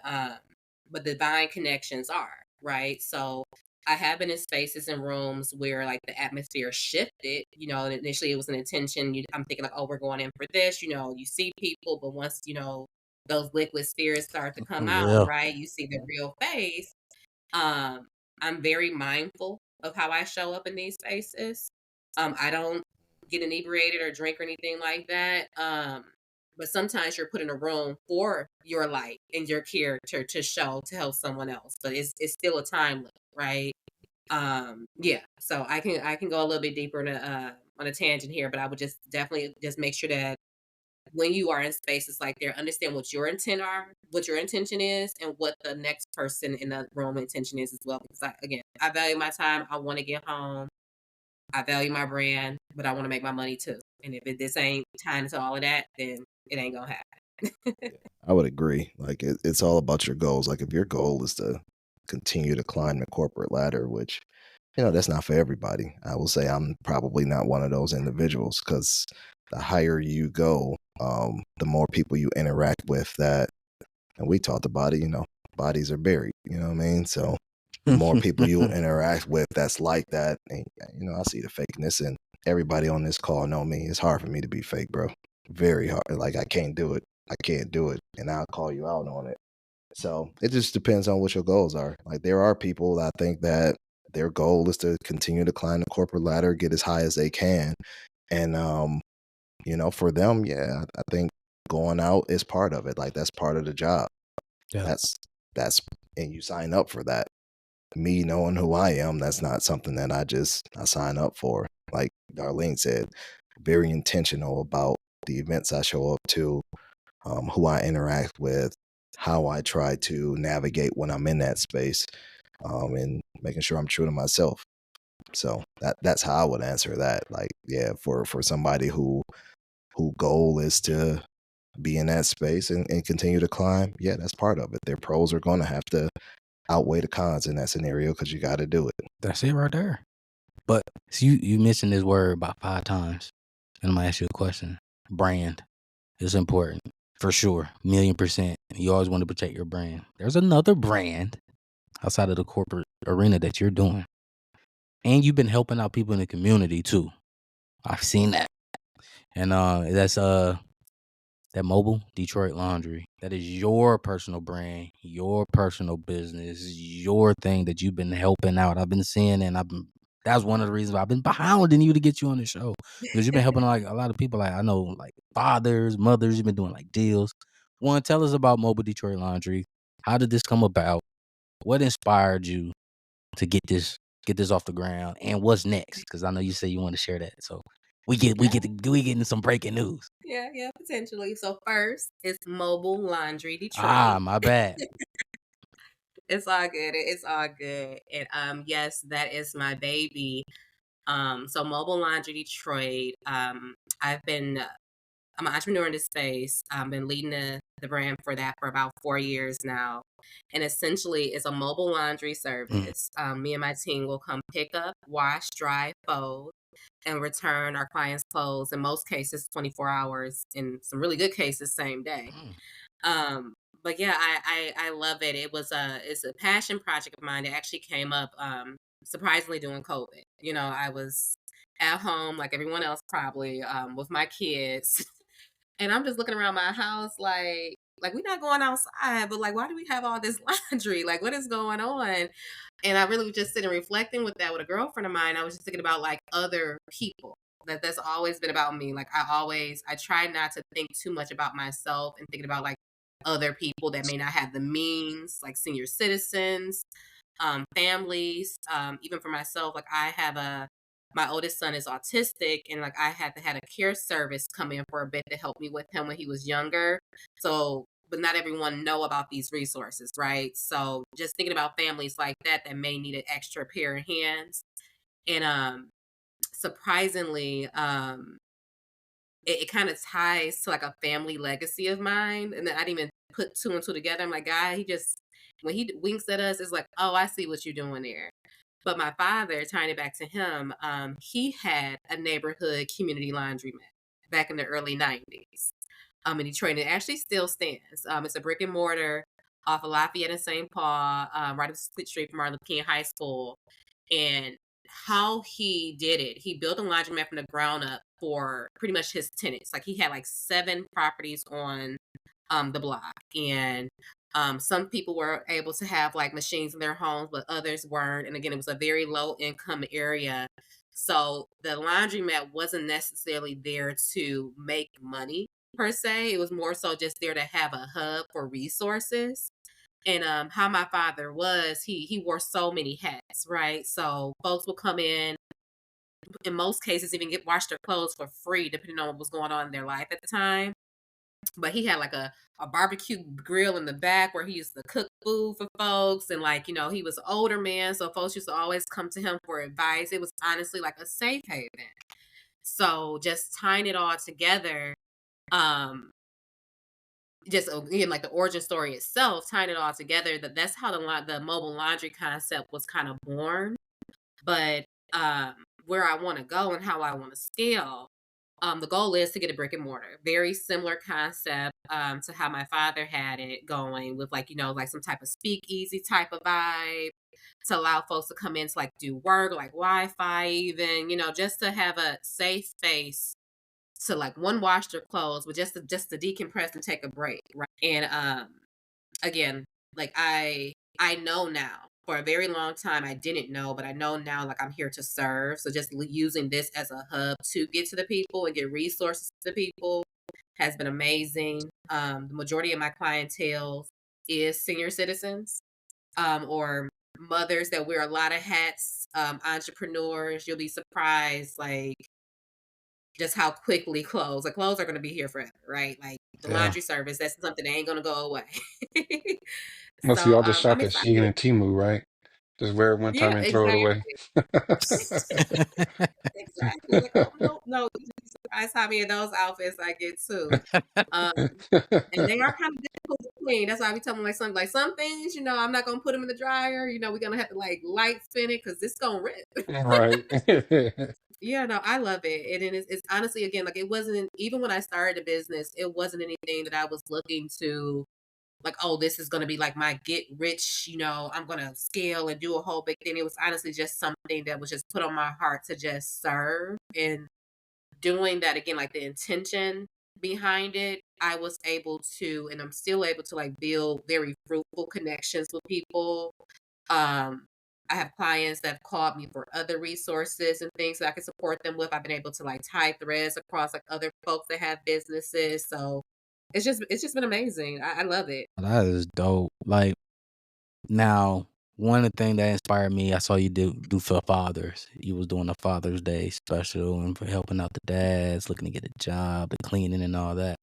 But divine connections are, right? So I have been in spaces and rooms where like the atmosphere shifted, and initially it was an intention. I'm thinking like, oh, we're going in for this, you see people, but once, those liquid spirits start to come out, Yeah. right? You see the real face. Um, I'm very mindful of how I show up in these spaces. I don't get inebriated or drink or anything like that. But sometimes you're put in a room for your light and your character to show to help someone else. But it's still a time limit, right? Yeah. So I can go a little bit deeper on a tangent here, but I would just definitely just make sure that when you are in spaces like there, understand what your intention is, and what the next person in the room intention is as well. Because I value my time. I want to get home. I value my brand, but I want to make my money too. And if this ain't tying into all of that, then it ain't gonna happen. I would agree. Like it's all about your goals. Like if your goal is to continue to climb the corporate ladder, which that's not for everybody. I will say I'm probably not one of those individuals because the higher you go, the more people you interact with that, and we talked about it. Bodies are buried. You know what I mean? So the more people you interact with, that's like that. And I see the fakeness, and everybody on this call know me. It's hard for me to be fake, bro. Very hard. Like I can't do it. I can't do it, and I'll call you out on it. So it just depends on what your goals are. Like there are people that think that their goal is to continue to climb the corporate ladder, get as high as they can. And for them, yeah, I think going out is part of it. Like that's part of the job. Yeah. That's and you sign up for that. me knowing who I am, that's not something that I sign up for. Like Darlene said, very intentional about the events I show up to, who I interact with, how I try to navigate when I'm in that space, and making sure I'm true to myself. So that's how I would answer that. Like, yeah, for somebody who goal is to be in that space and continue to climb, yeah, that's part of it. Their pros are going to have to outweigh the cons in that scenario because you got to do it. That's it right there. But so you mentioned this word about 5 times, and I'm gonna ask you a question. Brand is important for sure, 1,000,000%. You always want to protect your brand. There's another brand outside of the corporate arena that you're doing, and you've been helping out people in the community too. I've seen that, and that's that mobile Detroit Laundry. That is your personal brand, your personal business, your thing that you've been helping out. I've been seeing, and that's one of the reasons why I've been hounding you to get you on the show, because you've been helping like a lot of people. Like I know, like fathers, mothers. You've been doing like deals. One, tell us about Mobile Detroit Laundry. How did this come about? What inspired you to get this off the ground? And what's next? Because I know you say you want to share that. So we getting some breaking news. Yeah, potentially. So first, it's Mobile Laundry Ah, Detroit. my bad. It's all good. It's all good. And yes, that is my baby. So Mobile Laundry Detroit. I've been I'm an entrepreneur in this space. I've been leading the brand for that for about 4 years now. And essentially, it's a mobile laundry Mm, service. Me and my team will come pick up, wash, dry, fold, and return our clients' clothes. In most cases, 24 hours. In some really good cases, same day. mm. Um, but yeah, I love it. It's a passion project of mine that actually came up surprisingly during COVID. You know, I was at home like everyone else probably with my kids. And I'm just looking around my house like we're not going outside, but like why do we have all this laundry? Like what is going on? And I really was just sitting reflecting with that with a girlfriend of mine. I was just thinking about like other people. That's always been about me. Like I try not to think too much about myself and thinking about like other people that may not have the means, like senior citizens, families. Even for myself, like my oldest son is autistic, and like I had a care service come in for a bit to help me with him when he was younger. So, but not everyone know about these resources, right? So, just thinking about families like that may need an extra pair of hands, and surprisingly, it kind of ties to like a family legacy of mine, and then I didn't even put two and two together. I'm like, God, he just when he winks at us, it's like, oh, I see what you're doing there. But my father, tying it back to him, he had a neighborhood community laundromat back in the early 90s in Detroit. And it actually still stands. It's a brick and mortar off of Lafayette and St. Paul, right up the street from Martin Luther King High School. And how he did it, he built a laundromat from the ground up for pretty much his tenants. Like he had like 7 properties on the block. And some people were able to have like machines in their homes, but others weren't. And again, it was a very low income area. So the laundromat wasn't necessarily there to make money per se. It was more so just there to have a hub for resources. And how my father was, he wore so many hats, right? So folks would come in most cases, even get wash their clothes for free, depending on what was going on in their life at the time. But he had like a barbecue grill in the back where he used to cook food for folks. And like, you know, he was an older man. So folks used to always come to him for advice. It was honestly like a safe haven. So just tying it all together, um, just again, like the origin story itself, tying it all together, that's how the mobile laundry concept was kind of born. But where I want to go and how I want to scale, the goal is to get a brick and mortar. Very similar concept to how my father had it going with like, you know, like some type of speakeasy type of vibe to allow folks to come in to like do work, like Wi-Fi even, you know, just to have a safe space to like one wash their clothes, but just to decompress and take a break, right? And again, like I know now. For a very long time, I didn't know, but I know now. Like I'm here to serve. So just using this as a hub to get to the people and get resources to the people has been amazing. The majority of my clientele is senior citizens, or mothers that wear a lot of hats, entrepreneurs. You'll be surprised, like just how quickly clothes are going to be here forever, right? Like the Yeah. laundry service, that's something that ain't going to go away. Must So y'all just I'm shop at Shein excited. and Temu, right? Just wear it one time Yeah, and throw it exactly. away. Exactly. Like, oh no, no, you'd be surprised how many of those outfits I get too. Um, and they are kind of difficult to clean. That's why I be telling them like some things, I'm not gonna put them in the dryer. We're gonna have to like light spin it because it's gonna rip. Right. Yeah, no, I love it. And it's honestly again like it wasn't even when I started the business, it wasn't anything that I was looking to like, oh, this is gonna be like my get rich, I'm gonna scale and do a whole big thing. It was honestly just something that was just put on my heart to just serve. And doing that again, like the intention behind it, I was able to, and I'm still able to like build very fruitful connections with people. Um, I have clients that have called me for other resources and things that I can support them with. I've been able to like tie threads across like other folks that have businesses. So it's just been amazing. I love it. That is dope. Like now, one of the things that inspired me, I saw you do for fathers. You was doing a Father's Day special and for helping out the dads, looking to get a job, the cleaning and all that.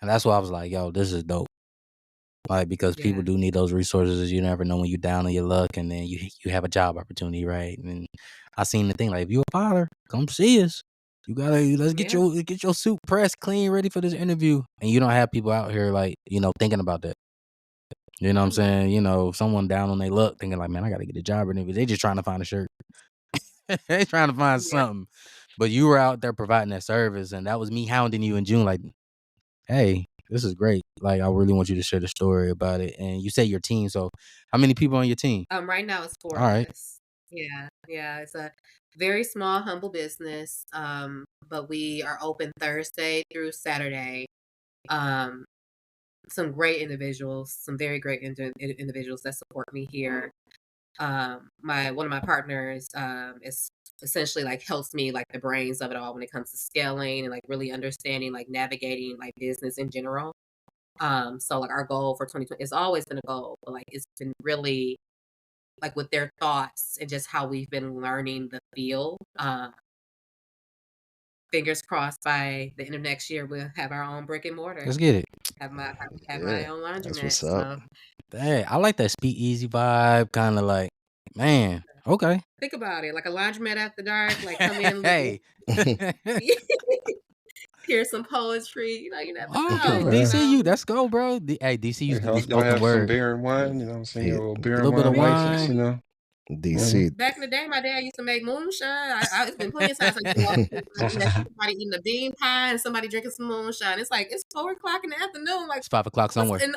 And that's why I was like, yo, this is dope. Like because people Yeah. do need those resources. You never know when you're down on your luck, and then you have a job opportunity, right? And I seen the thing like, if you a father, come see us. You gotta let's Yeah. get your suit pressed, clean, ready for this interview. And you don't have people out here like thinking about that. You know what I'm No. saying? Someone down on their luck thinking like, man, I gotta get a job or anything. They just trying to find a shirt. They trying to find Yeah. something. But you were out there providing that service, and that was me hounding you in June, like, hey, this is great. Like, I really want you to share the story about it. And you say your team, so how many people on your team? Right now it's four All of right. us. Yeah. Yeah. It's a very small, humble business. But we are open Thursday through Saturday. Um, some great individuals, some very great individuals that support me here. My one of my partners is essentially like helps me like the brains of it all when it comes to scaling and like really understanding like navigating like business in general. So like our goal for 2020, it's always been a goal, but like it's been really like with their thoughts and just how we've been learning the field. Fingers crossed by the end of next year we'll have our own brick and mortar. Let's get it. Have my Yeah, own that's laundromat. what's up. So Hey, I like that speakeasy vibe, kind of like, man, okay. think about it, like a laundromat after dark. Like come in, Hey. hear some poetry. You never Oh, know. Yeah. DCU, let's go, bro. Hey, DC used to do Y'all spoken have some word. beer and wine, saying? He, Your little A beer and little bit of wine Man, license, wine. Mhm. DC. back in the day, my dad used to make moonshine. It's been plenty of times I used to walk in and I see somebody eating a bean pie and somebody drinking some moonshine. It's like it's 4 o'clock in the afternoon. Like It's 5 o'clock what's somewhere. and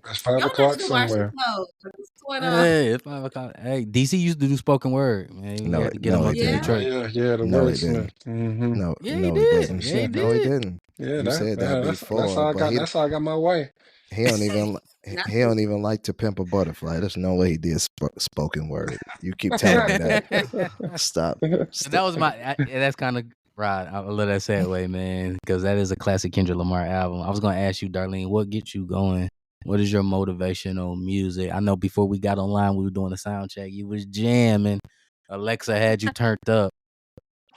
It's five y'all not o'clock even washing somewhere. clothes. Like, what's going on? Hey, it's 5 o'clock. Hey, DC used to do spoken word. Man, we No, had to get him no, he up to didn't. Oh Detroit. yeah, the No, he didn't. wordsmith. Hmm. No, Yeah, he no, he did. didn't. Yeah, he No, he did. didn't. Yeah, You said that that's how before, I but got. That's how I got my wife. he don't even Not he don't even like to pimp a butterfly. There's no way he did spoken word. You keep telling me that. Stop. And that Stop. was that's kind of right. I'll let that segue, man, because that is a classic Kendrick Lamar album. I was going to ask you, Darlene, what gets you going? What is your motivation on music? I know before we got online, we were doing a sound check. You was jamming. Alexa had you turned up.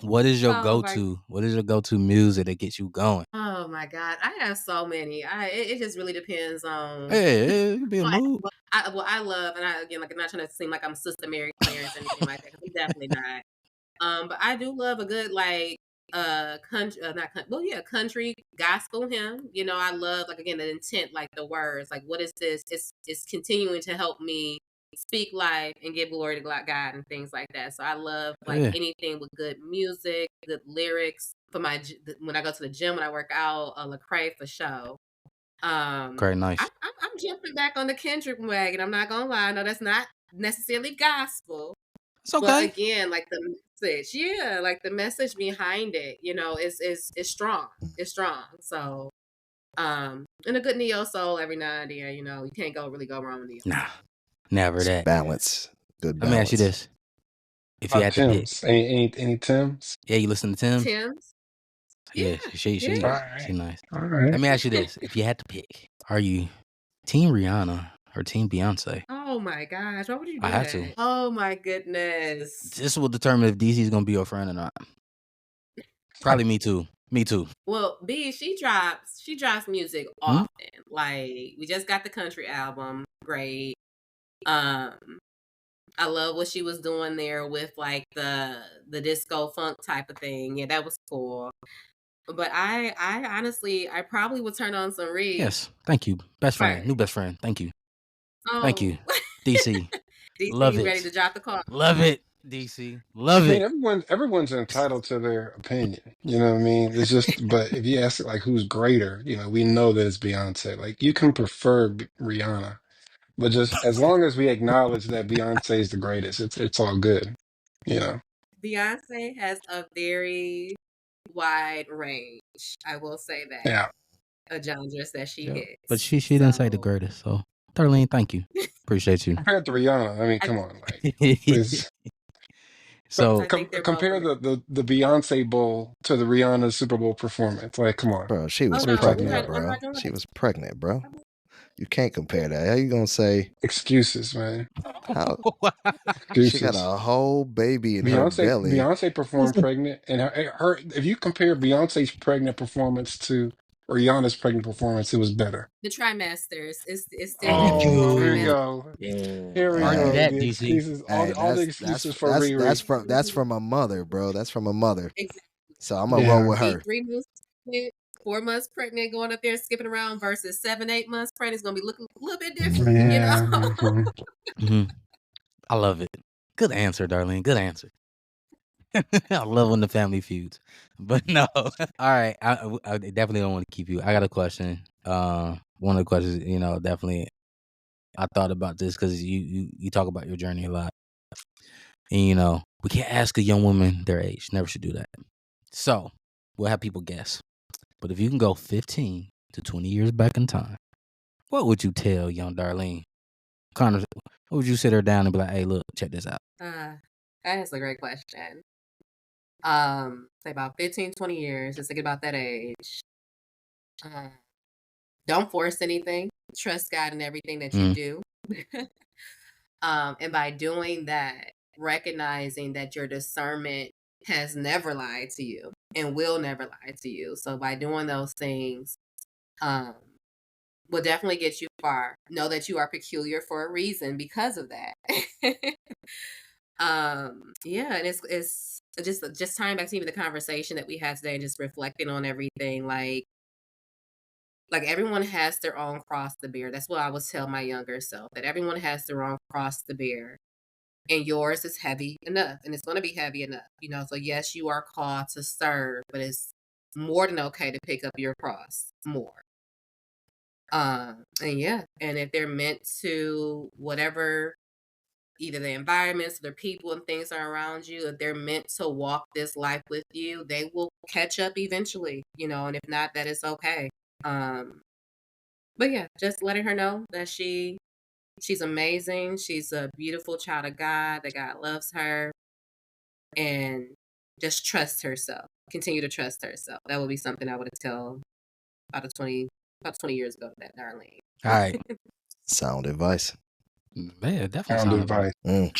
What is your oh my go-to? What is your go-to music that gets you going? oh my God. I have so many. It just really depends on Hey, it could be a like mood. I love and I again like I'm not trying to seem like I'm Sister Mary Clarence or anything like that because we definitely not. But I do love a good like country not country, well yeah, country gospel hymn. I love like again the intent, like the words, like what is this? It's continuing to help me speak life and give glory to God and things like that. So I love like Yeah, anything with good music, good lyrics. For when I go to the gym, when I work out, Lecrae for show. very nice. I'm jumping back on the Kendrick wagon. I'm not gonna lie. No, that's not necessarily gospel, It's but okay. again, like the message, yeah, like the message behind it, is strong. It's strong. So, and a good neo soul every now and then. You can't really go wrong with neo Nah, soul. never It's that. balance. Good Let me ask you balance. this: if you had to pick, Tim's. Any Tim's? yeah, you listen to Tim's? Tim's, yeah, Yeah, All yeah. she right, nice. all right. Let me ask you this: if you had to pick, are you Team Rihanna or Team Beyonce? Oh Oh my gosh, why would you I do had to. that? Oh my goodness. This will determine if DC is gonna be your friend or not. Probably me too. Me too. Well, B, she drops music Hmm? often. Like we just got the country album, great. Um, I love what she was doing there with like the disco funk type of thing. Yeah, that was cool. But I honestly, I probably would turn on some Reed Yes. Thank you. Best friend. first. New best friend. Thank you. Thank Oh, you. DC. Love DC ready to it. drop the car. Love it. DC. Love I mean, it. everyone's entitled to their opinion. You know what I mean? It's just, but if you ask like who's greater, we know that it's Beyonce. Like you can prefer Rihanna, but just as long as we acknowledge that Beyonce is the greatest, it's all good. You know? Beyonce has a very wide range. I will say that Yeah. of genres that she Yep. But hits. she didn't say the So greatest. So Darlene, thank you. Appreciate you. Compared to Rihanna, I mean, I, come on, like please So I think they're both compare great. the Beyonce Bowl to the Rihanna Super Bowl performance. Like, come on, Bro, she Oh was what are you no, talking pregnant, about? I'm bro. not doing She it. was pregnant, bro. You can't compare that. How you gonna say Excuses, man. how she got Excuses. a whole baby in her belly? Beyonce performed pregnant, and her if you compare Beyonce's pregnant performance to Rihanna's pregnant performance, it was better. The trimesters is still thank giving Oh, here we trimester. you. go. Yeah. Here we Argue go. Hey, that, The DC. excuses, hey, all the that's excuses for that's that's Riri. from that's from a mother, bro. That's from a mother. Exactly. So I'm gonna roll Yeah. with Be her. 3 months pregnant, 4 months pregnant, going up there skipping around versus 7, 8 months pregnant is gonna be looking a little bit Hmm. different. Yeah. Mhm. Hmm. I love it. Good answer, Darlene. Good answer. I love when the family feuds. But no. All right. I definitely don't want to keep you. I got a question. One of the questions, definitely I thought about this because you talk about your journey a lot. And we can't ask a young woman their age. Never should do that. So we'll have people guess. But if you can go 15 to 20 years back in time, what would you tell young Darlene? Kind of, what would you sit her down and be like, hey, look, check this out? That is a great question. Say about 15, 20 years, just thinking about that age. Uh, don't force anything. Trust God in everything that you Mm, do. And by doing that, recognizing that your discernment has never lied to you and will never lie to you. So by doing those things, um, will definitely get you far. Know that you are peculiar for a reason because of that. Yeah, and it's just tying back to even the conversation that we had today and just reflecting on everything. Like everyone has their own cross to bear. That's what I would tell my younger self, that everyone has their own cross to bear. And yours is heavy enough, and it's going to be heavy enough. So yes, you are called to serve, but it's more than okay to pick up your cross more. And yeah, and if they're meant to, whatever, either the environments, the people and things are around you, if they're meant to walk this life with you, they will catch up eventually, and if not, that is okay. Um, but yeah, just letting her know that she's amazing. She's a beautiful child of God, that God loves her, and just trust herself. Continue to trust herself. That would be something I would tell about 20 years ago to that Darlene. all right. Sound advice. Man, definitely Sound sound advice. advice.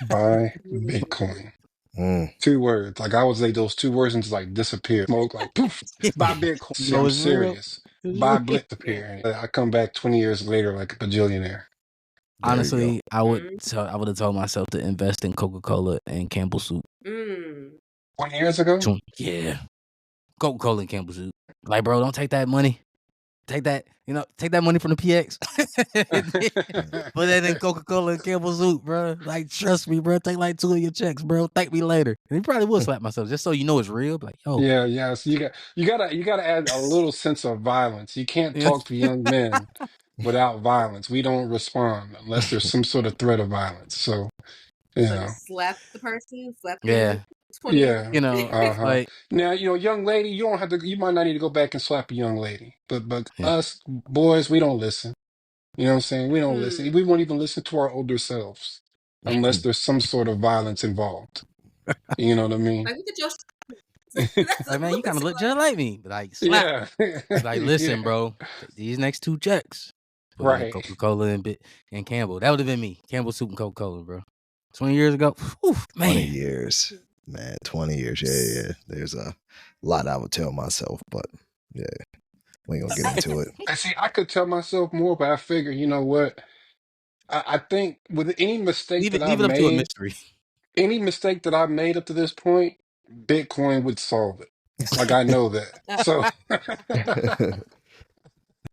Mm, Buy Bitcoin. mm. 2 words. Like I would say those 2 words and just like disappear. Smoke like poof. Buy Bitcoin. So I'm it's real. serious. It's Buy real. Blitz Yeah. appear. I come back 20 years later like a bajillionaire. There you go. Honestly, I would Mm, I would have told myself to invest in Coca-Cola and Campbell soup. mm. 20 years ago? Yeah. Coca-Cola and Campbell soup. Like, bro, don't take that money. Take that money from the PX. Put that in Coca-Cola and Campbell soup, bro. Like, trust me, bro. Take like 2 of your checks, bro. Thank me later. And he probably would slap myself just so you know it's real. Like, yo. Yeah, yeah. So you gotta add a little sense of violence. You can't Yeah. talk to young men without violence. We don't respond unless there's some sort of threat of violence. So, you So know. just slap the person, slap the Yeah. 20-year. Yeah. Uh-huh. Like, Now, young lady, you don't have to, you might not need to go back and slap a young lady. But yeah. us boys, we don't listen. You know what I'm saying? We don't Hmm. listen. We won't even listen to our older selves unless there's some sort of violence involved. You know what I mean? Like, look at your that's Like, a man, you little kind of too look just like me. Like, slap. Yeah. Like, listen, Yeah. bro. Take these next 2 checks. But yeah, Right. Coca-Cola and Campbell. That would have been me. Campbell soup and Coca-Cola, bro. 20 years ago. Whew, 20 man. years, man. 20 years. Yeah. There's a lot I would tell myself, but yeah, we ain't gonna get into it. I see. I could tell myself more, but I figure, you know what? I think with any mistake Leave that it I've leave it up to a made, mystery. any mistake that I've made up to this point, Bitcoin would solve it. Like I know that. So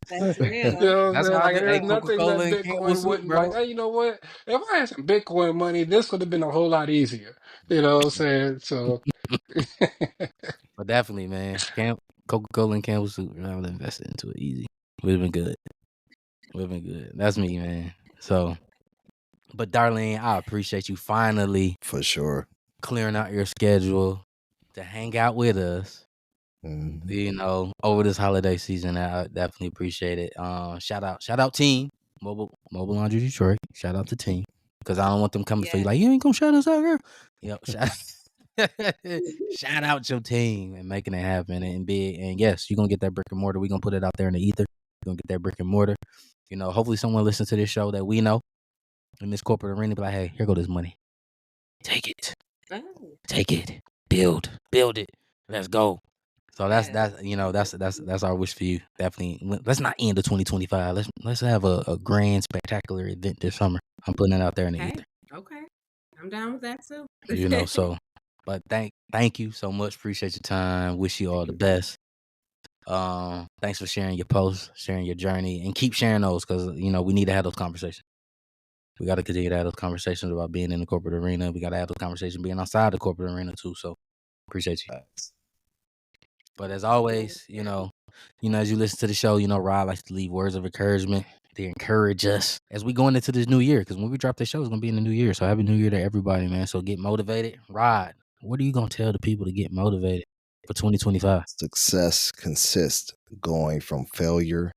That's you real. know what I'm That's saying? how I Like did. Hey, there's nothing Coca-Cola that and Campbell Bitcoin soup, wouldn't like. bro. Hey, you know what? If I had some Bitcoin money, this would have been a whole lot easier. You know what I'm saying? So But definitely, man. Coca-Cola and Campbell soup. I would have invested into it easy. Would have been good. Would have been good. That's me, man. So, but Darlene, I appreciate you finally For sure. clearing out your schedule to hang out with us. Mhm. You know, over this holiday season, I definitely appreciate it. Shout out team Mobile Laundry Detroit. Shout out to team because I don't want them coming for you Yeah. like you ain't gonna shout us out, girl. Yep, shout out your team and making it happen and big. And yes, you're gonna get that brick and mortar. We're gonna put it out there in the ether. You're gonna get that brick and mortar. You know, hopefully someone listens to this show that we know in this corporate arena. Be like, hey, here go this money. Take it. Oh, Take it. Build it. Let's go. So yes. that's our wish for you. Definitely. Let's not end the 2025. Let's have a grand spectacular event this summer. I'm putting it out there in the Okay. ether. Okay. I'm down with that too. You know, so but thank you so much. Appreciate your time. Wish you all the best. Thanks for sharing your posts, sharing your journey, and keep sharing those because you know we need to have those conversations. We got to continue to have those conversations about being in the corporate arena. We got to have those conversations being outside the corporate arena too. So appreciate you. But as always, as you listen to the show, Rod likes to leave words of encouragement to encourage us as we going into this new year. Because when we drop the show, it's gonna be in the new year. So happy new year to everybody, man. So get motivated. Rod, what are you gonna tell the people to get motivated for 2025? Success consists going from failure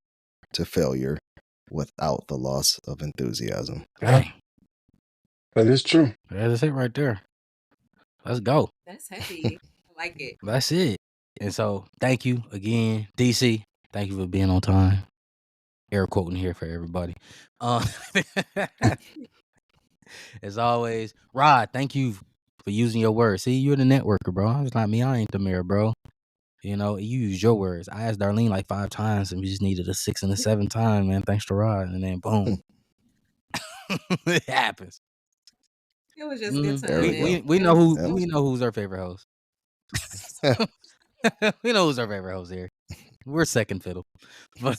to failure without the loss of enthusiasm. yeah, Hey, that is true. that's it right there. Let's go. That's heavy. I like it. That's it. And so thank you again, DC. Thank you for being on time. Air quoting here for everybody. Uh, as always, Rod, thank you for using your words. See, you're the networker, bro. It's not me. I ain't the mayor, bro. You use your words. I asked Darlene like 5 times, and we just needed a 6th and a 7th time, man. Thanks to Rod, and then boom, it happens. It was just good There we timing. go. We know who Yep. we know who's our favorite host. We know who's our favorite host here. We're second fiddle, but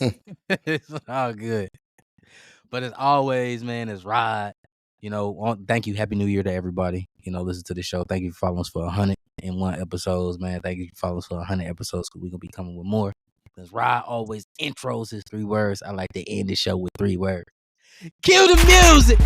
it's all good. But as always, man, it's Rod. Thank you. Happy New Year to everybody. Listen to the show. Thank you for following us for 101 episodes, man. Thank you for following us for 100 episodes because we're going to be coming with more. Because Rod always intros his 3 words. I like to end the show with 3 words. Cue the music.